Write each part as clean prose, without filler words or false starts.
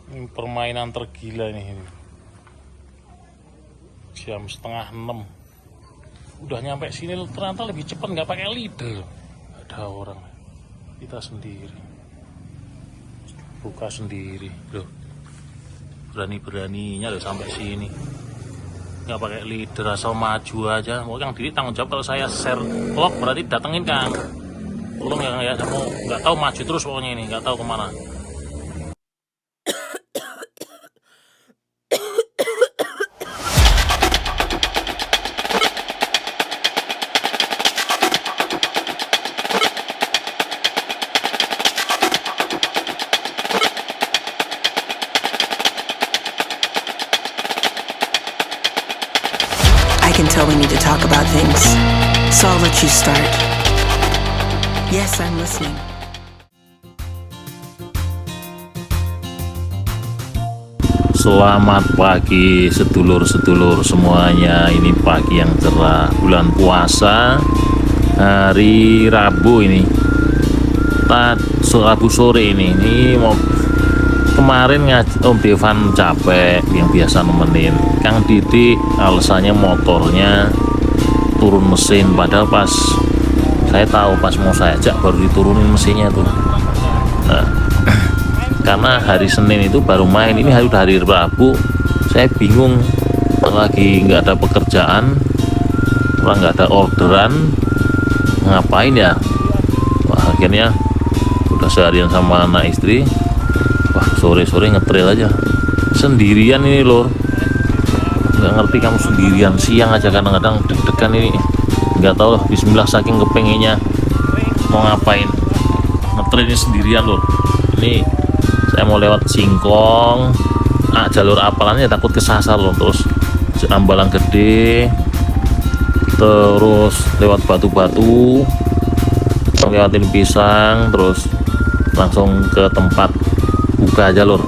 Ini permainan tergila nih ini. Jam 5:30 udah nyampe sini, ternyata lebih cepat, nggak pakai leader. Ada orang, kita sendiri buka sendiri loh, berani-beraninya loh sampai sini nggak pakai leader, asal maju aja. Mau yang diri tanggung jawab. Kalau saya share vlog berarti datengin Kang, tolong ya, saya mau nggak tahu maju terus pokoknya ini, nggak tahu kemana. I can tell we need to talk about things, so I'll let you start. Yes, I'm listening. Selamat pagi sedulur-sedulur semuanya. Ini pagi yang cerah, bulan puasa, hari Rabu ini. Rabu sore ini mau kemarin Om Devan capek, yang biasa nemenin Kang Didi, alasannya motornya turun mesin. Padahal pas saya tahu, pas mau saya ajak baru diturunin mesinnya tuh. Nah, karena hari Senin itu baru main, ini udah hari Rabu. Saya bingung, lagi nggak ada pekerjaan, orang nggak ada orderan, ngapain ya. Wah, akhirnya udah seharian sama anak istri. Wah, sore-sore ngetrail aja sendirian ini lor. Nggak ngerti kamu sendirian, siang aja kadang-kadang deg-degan ini, nggak tahu lah. Bismillah, saking kepengennya mau ngapain, ngetrail ini sendirian lor. Ini saya mau lewat Singkong, jalur apalannya takut kesasar loh. Terus Ambalang Gede, terus lewat batu-batu, lewatin Pisang, terus langsung ke tempat buka aja lor.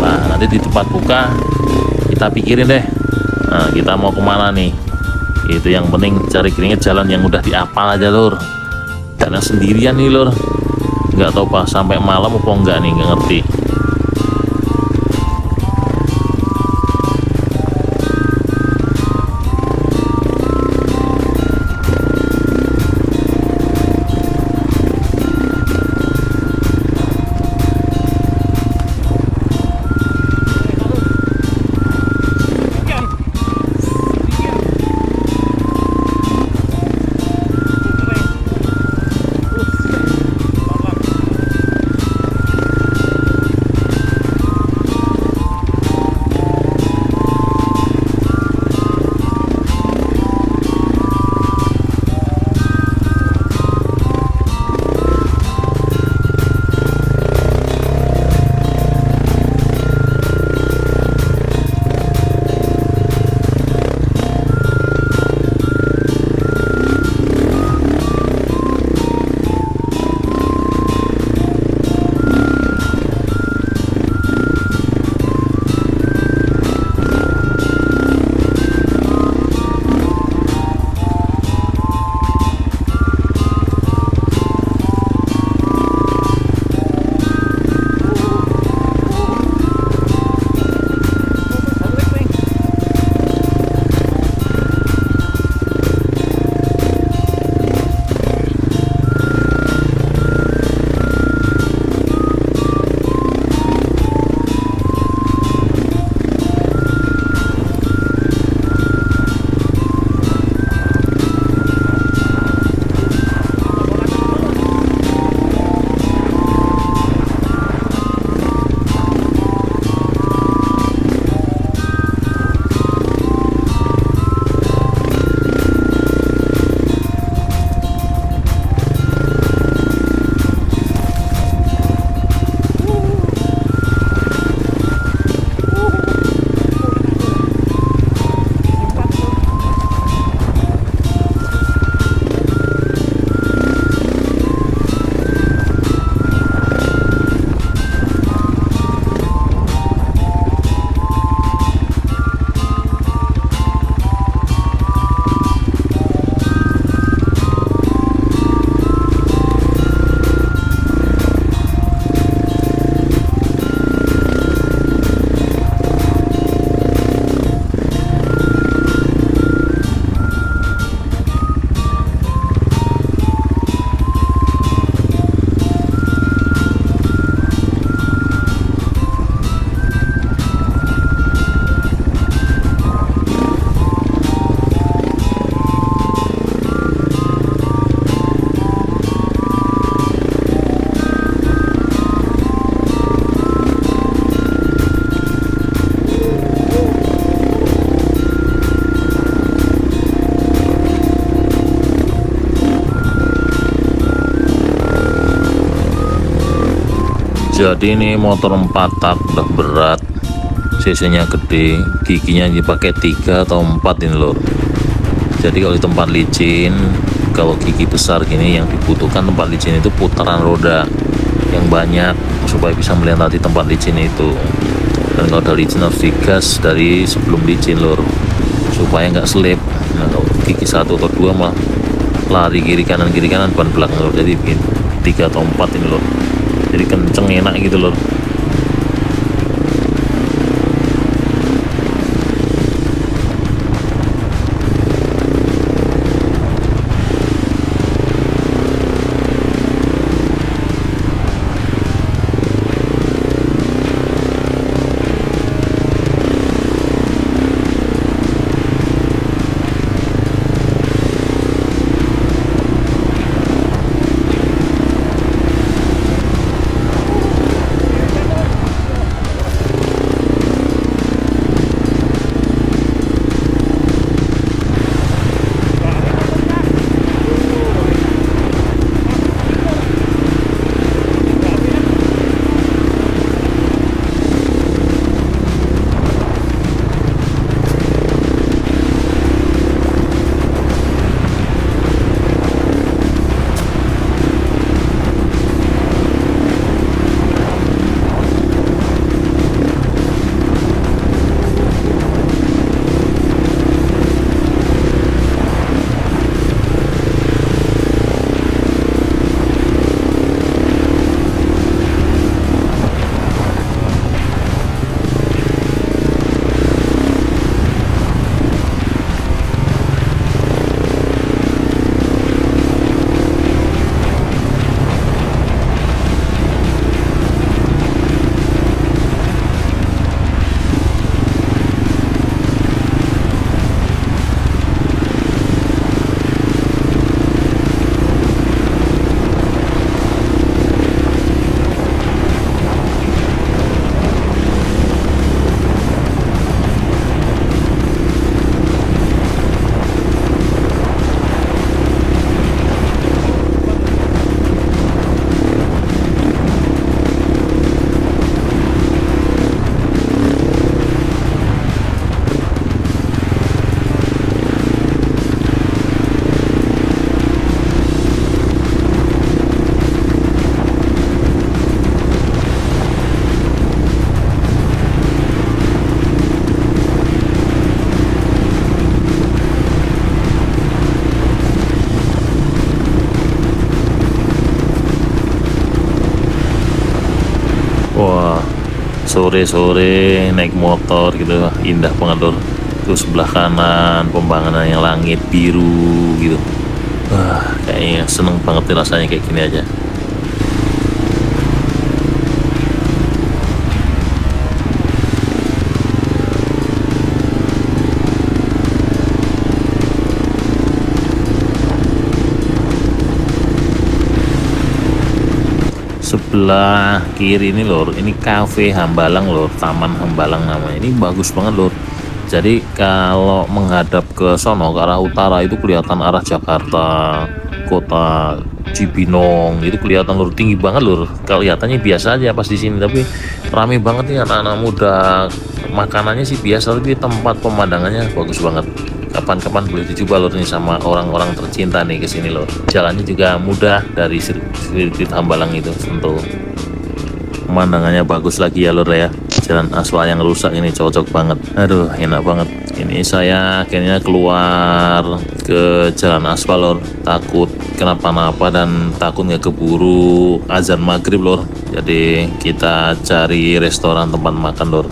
Nah, nanti di tempat buka kita pikirin deh, nah kita mau kemana nih. Itu yang penting, cari keringet jalan yang udah diapal aja lor. Karena sendirian nih lor, nggak tahu pas sampai malam apa enggak nih, nggak ngerti. Jadi ini motor 4 tak udah berat, cc-nya gede, giginya dipakai 3 atau 4 ini lor. Jadi kalau di tempat licin, kalau gigi besar gini yang dibutuhkan tempat licin itu putaran roda yang banyak supaya bisa melintasi tempat licin itu. Dan kalau udah licin harus digas dari sebelum licin lor, supaya nggak slip. Nah kalau gigi 1 atau 2 mah lari kiri kanan ban belakang lor. Jadi bikin 3 atau 4 ini lor, jadi kenceng enak gitu lor. Wah, sore-sore naik motor gitu indah banget lor. Terus sebelah kanan pembangunan yang langit biru gitu. Wah, kayaknya seneng banget nih rasanya kayak gini aja. Sebelah kiri ini lor, ini cafe Hambalang lor, Taman Hambalang namanya. Ini bagus banget lor. Jadi kalau menghadap ke sono ke arah utara itu kelihatan arah Jakarta, kota Cibinong itu kelihatan lor, tinggi banget lor. Kelihatannya biasa aja pas di sini, tapi rame banget nih anak-anak muda. Makanannya sih biasa, tapi tempat pemandangannya bagus banget. Kapan-kapan boleh dicoba lor nih sama orang-orang tercinta nih kesini lor. Jalannya juga mudah dari sirkuit Hambalang itu Sentul. Pemandangannya bagus lagi ya lor ya. Jalan aspal yang rusak ini cocok banget. Aduh enak banget. Ini saya akhirnya keluar ke jalan aspal lor. Takut kenapa-napa dan takut nggak keburu azan maghrib lor. Jadi kita cari restoran tempat makan lor.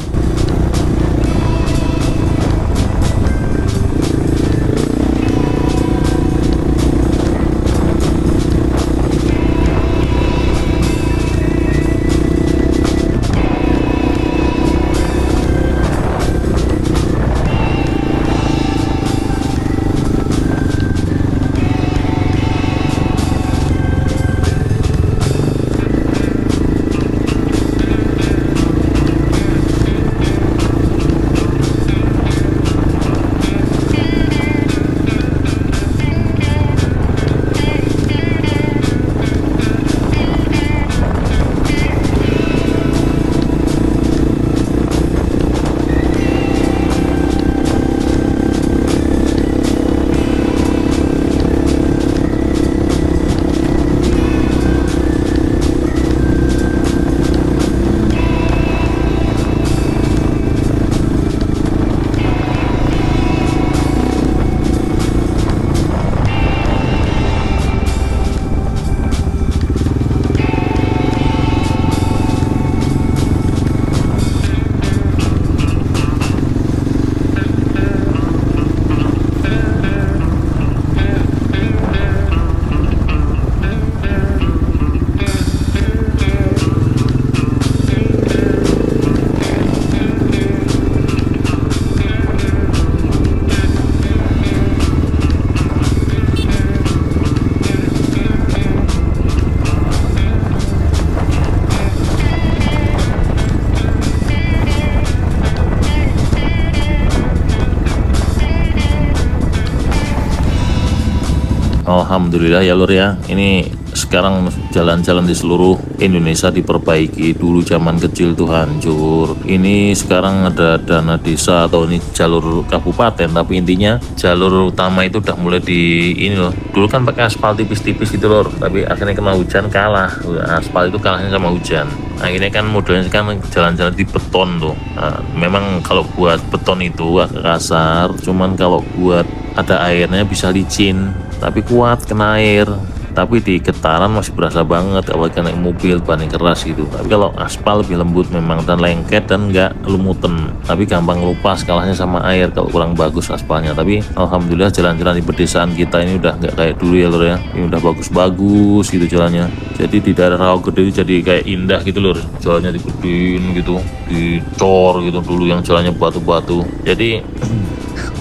alhamdulillah ya lur ya, ini sekarang jalan-jalan di seluruh Indonesia diperbaiki. Dulu zaman kecil tuh hancur, ini sekarang ada dana desa atau ini jalur kabupaten, tapi intinya jalur utama itu udah mulai di ini loh. Dulu kan pakai aspal tipis-tipis gitu lor, tapi akhirnya kena hujan kalah. Aspal itu kalahnya sama hujan, akhirnya kan modelnya sekarang jalan-jalan di beton tuh. Nah, memang kalau buat beton itu agak kasar, cuman kalau buat ada airnya bisa licin, tapi kuat kena air. Tapi di getaran masih berasa banget, apalagi naik mobil ban yang keras gitu. Tapi kalau aspal lebih lembut memang dan lengket dan nggak lumutan, tapi gampang lupas kalahnya sama air kalau kurang bagus aspalnya. Tapi alhamdulillah jalan-jalan di pedesaan kita ini udah nggak kayak dulu ya lor ya, ini udah bagus-bagus gitu jalannya. Jadi di daerah Rawagede itu jadi kayak indah gitu lor, jalannya digedein gitu, dicor gitu. Dulu yang jalannya batu-batu, jadi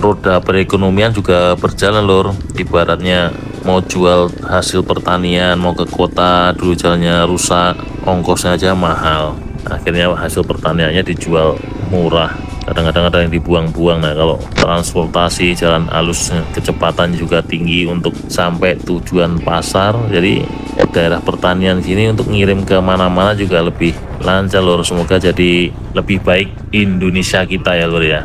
roda perekonomian juga berjalan lor. Ibaratnya mau jual hasil pertanian mau ke kota, dulu jalannya rusak, ongkosnya aja mahal, akhirnya hasil pertaniannya dijual murah, kadang-kadang ada yang dibuang-buang. Nah kalau transportasi jalan halus kecepatan juga tinggi untuk sampai tujuan pasar, jadi daerah pertanian sini untuk ngirim ke mana-mana juga lebih lancar lor. Semoga jadi lebih baik Indonesia kita ya lor ya.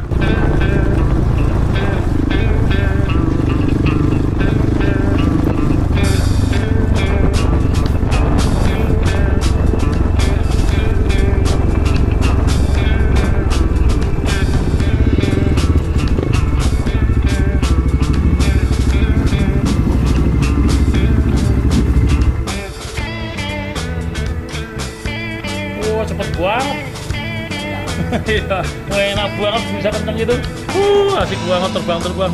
Cepet banget. Iya, enak banget bisa kenceng gitu. Asik banget terbang.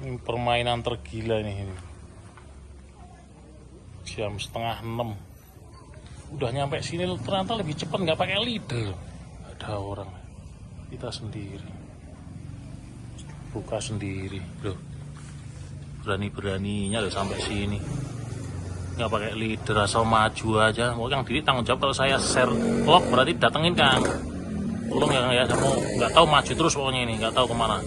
Ini permainan tergila nih ini. Jam 5:30. Udah nyampe sini ternyata lebih cepat, nggak pakai leader. Ada orang. Kita sendiri. Buka sendiri, loh. Berani-beraninya loh sampai sini. Nggak pakai leader, asal maju aja. Mau Kang Didi tanggung jawab kalau saya share vlog, berarti datengin Kang. Tolong ya, saya mau nggak tahu maju terus pokoknya ini, nggak tahu kemana.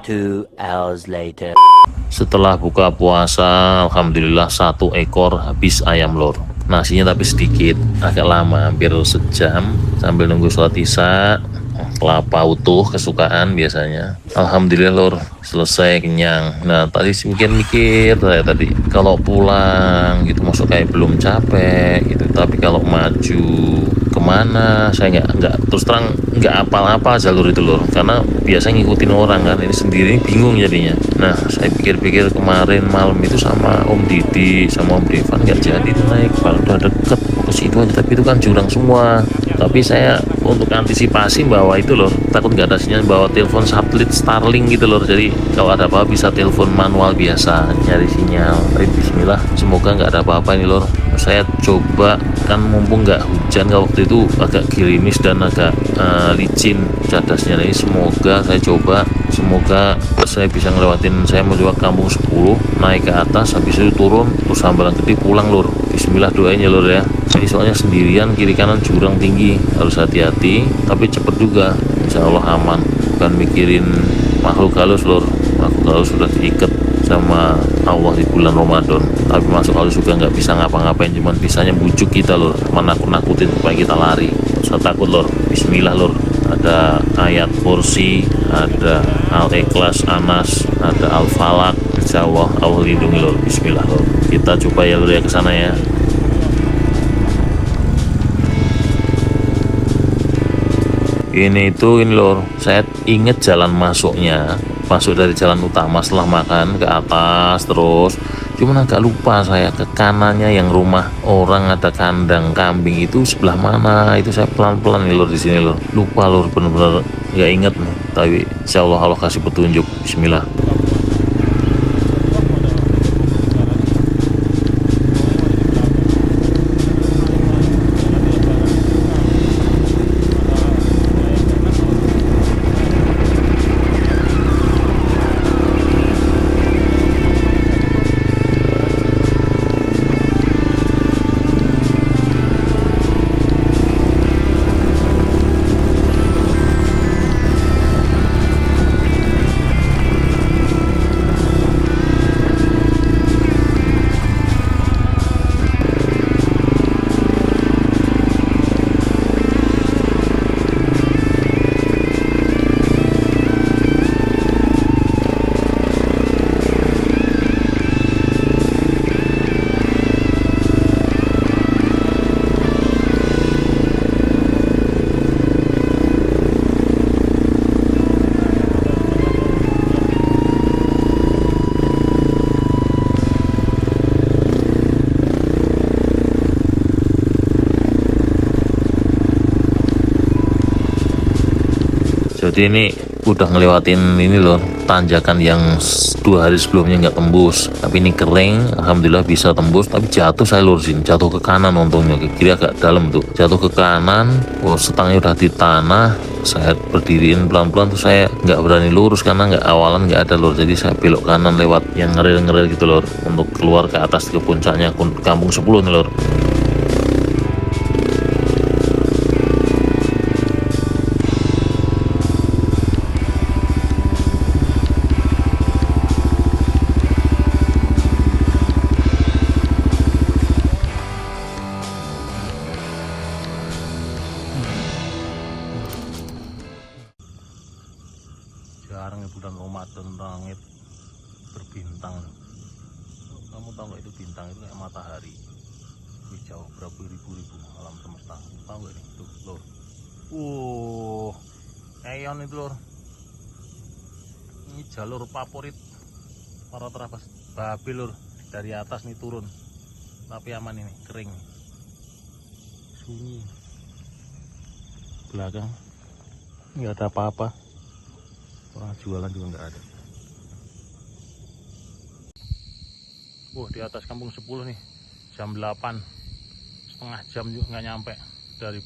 Two hours later. Setelah buka puasa, alhamdulillah 1 ekor habis ayam lor. Nasinya tapi sedikit, agak lama, hampir sejam sambil nunggu sholat isya. Kelapa utuh kesukaan biasanya. Alhamdulillah lor, selesai kenyang. Nah tadi mikir saya tadi kalau pulang gitu masuk kayak belum capek gitu, tapi kalau maju kemana saya nggak terus terang nggak apal-apal jalur itu lor, karena biasa ngikutin orang kan, ini sendiri bingung jadinya. Nah saya pikir-pikir kemarin malam itu sama Om Didi sama Om Devan nggak jadi tuh naik, padahal udah deket ke situ aja, tapi itu kan jurang semua. Tapi saya untuk antisipasi bahwa itu lor, takut nggak ada sinyal, bawa telepon satelit Starlink gitu lor, jadi kalau ada apa bisa telepon manual biasa nyari sinyal. Tapi bismillah semoga nggak ada apa-apa ini lor. Saya coba kan mumpung nggak hujan, kalau waktu itu agak gerimis dan agak licin cadasnya. Ini semoga saya bisa ngelewatin. Saya mau coba kampung 10 naik ke atas, habis itu turun terus Hambalang Gede pulang lur. Bismillah doain ya lur ya. Ini soalnya sendirian, kiri kanan jurang tinggi, harus hati-hati tapi cepet juga, insya Allah aman. Bukan mikirin makhluk halus lur, makhluk halus sudah diikat sama Allah di bulan Ramadan, tapi masuk halus juga nggak bisa ngapa-ngapain, cuman bisanya bujuk kita lur, menakut-nakutin supaya kita lari. Saya takut lur. Bismillah lur, ada ayat kursi, ada Al-Ikhlas, Anas, ada Al-Falak, insya Allah Allah lindungi lur. Bismillah lur, kita coba ya lur ya kesana ya. Ini lor, saya inget jalan masuknya, masuk dari jalan utama setelah makan ke atas terus, cuman agak lupa saya ke kanannya yang rumah orang ada kandang kambing itu sebelah mana. Itu saya pelan-pelan nih lor di sini lor, lupa lor, bener-bener nggak inget nih, tapi insya Allah Allah kasih petunjuk. Bismillah. Berarti ini udah ngelewatin ini loh, tanjakan yang 2 hari sebelumnya nggak tembus, tapi ini kering, alhamdulillah bisa tembus. Tapi jatuh saya lurusin, jatuh ke kanan, untungnya ke kiri agak dalam tuh, jatuh ke kanan. Oh, setangnya udah di tanah, saya berdiriin pelan-pelan tuh, saya nggak berani lurus karena awalan nggak ada lur, jadi saya belok kanan lewat yang ngeril-ngeril gitu lur, untuk keluar ke atas ke puncaknya kampung 10 nih lur. Jarang bulan Ramadan langit berbintang. Kamu tahu nggak itu bintang itu kayak matahari, jauh berapa ribu-ribu alam semesta. Tahu nggak nih tuh lor? Eon itu lor. Ini jalur favorit para terabas babi lor, dari atas nih turun, tapi aman ini, kering, sunyi. Belakang nggak ada apa-apa. Orang jualan juga nggak ada. Di atas kampung 10 nih, jam 8, setengah jam juga nggak nyampe dari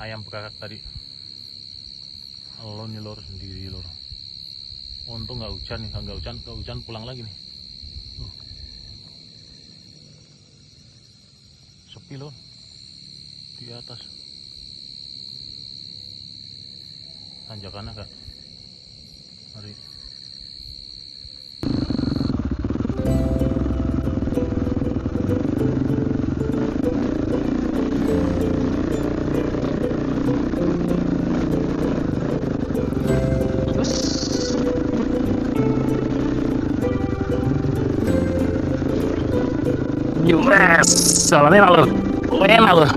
ayam bekakak tadi. Lo nih lor, sendiri lor. Untung nggak hujan nih, nggak hujan pulang lagi nih. Sepi lor di atas. Tanjakan agak. Mari. Yes, jalannya enak loh.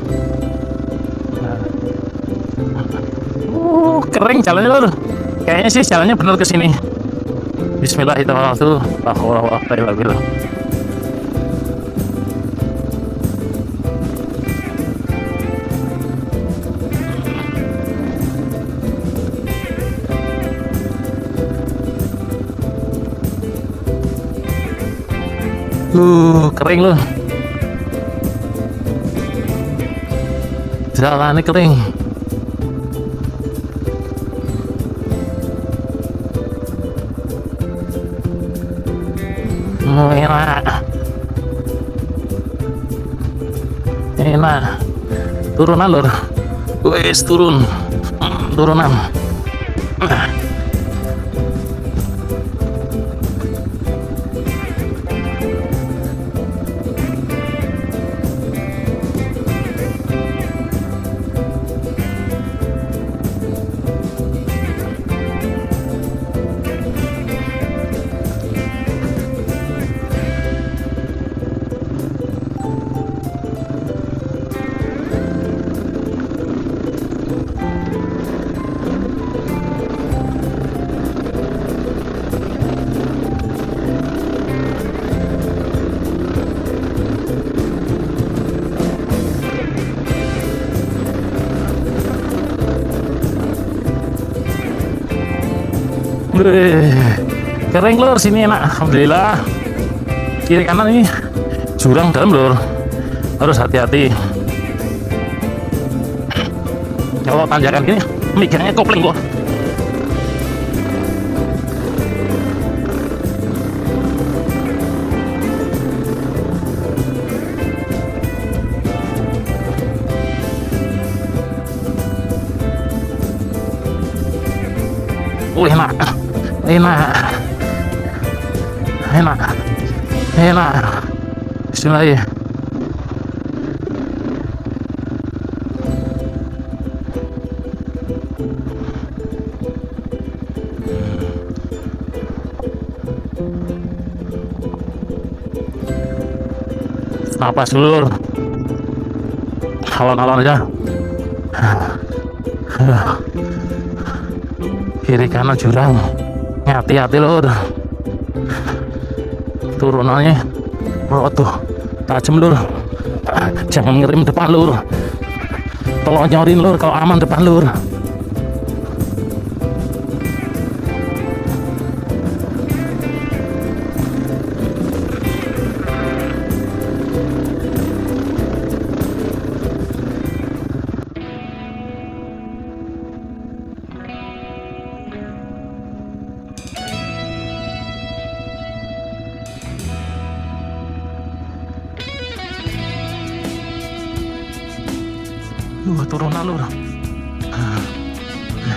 Kering jalannya lur. Kayaknya sih jalannya bener ke sini. Bismillahirrahmanirrahim. Kering loh. Jalannya kering. Enak. Turunan lor. Wes turunan. Kering lor, sini enak, alhamdulillah. Kiri kanan ini jurang dalam lor, harus hati-hati. Kalau tanjakan gini mikirnya kopling kok. Enak. Bismillah. Napas dulu, alon-alon aja. Kiri kanan jurang, hati-hati lur. Turunannya tuh tajam lur, jangan ngerim depan lur, tolong nyorin lur kalau aman depan lur. Turunan lur.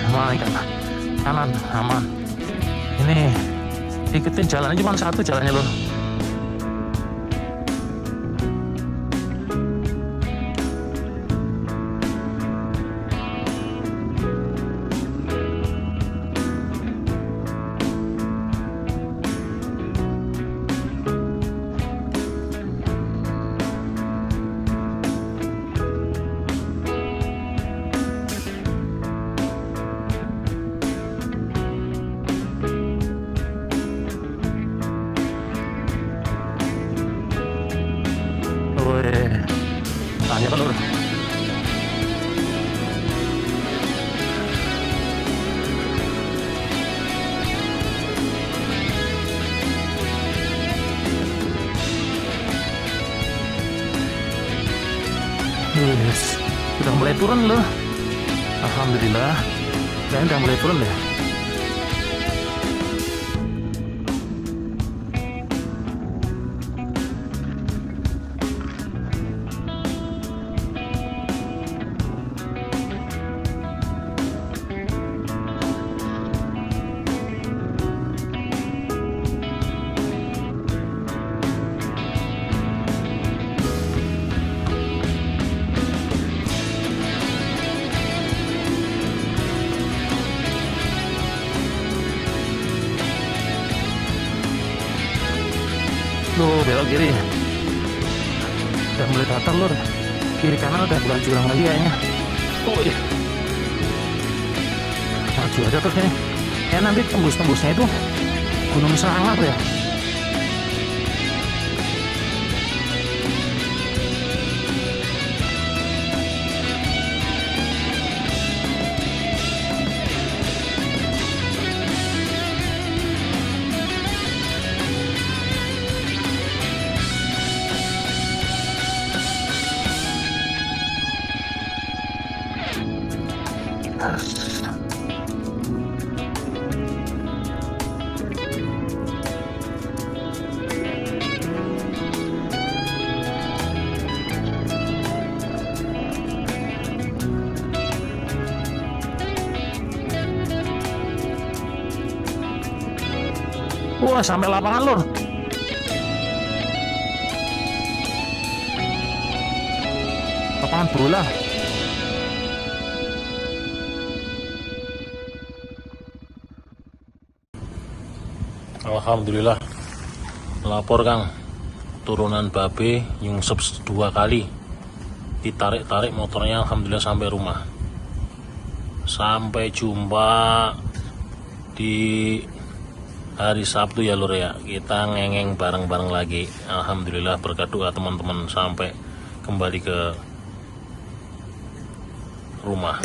Aman kan? Kanan aman. Ini ikutin jalannya cuma satu jalannya lur. Tanya kan lur. Yes, udah mulai turun loh. Alhamdulillah, kayaknya udah mulai turun deh. Loh, belok kiri. Udah mulai datar lur. Kiri kanan udah bukan jurang lagi kayaknya. Oh iya. Maju aja terus ini. Ya nanti tembus-tembusnya itu Gunung Selamat ya. Wah, sampai lapangan lur. Lapangan bola. Alhamdulillah, lapor Kang, turunan babe nyungsep 2 kali, ditarik-tarik motornya, alhamdulillah sampai rumah. Sampai jumpa di hari Sabtu ya lur ya, kita ngengeng bareng-bareng lagi. Alhamdulillah berkat doa teman-teman sampai kembali ke rumah.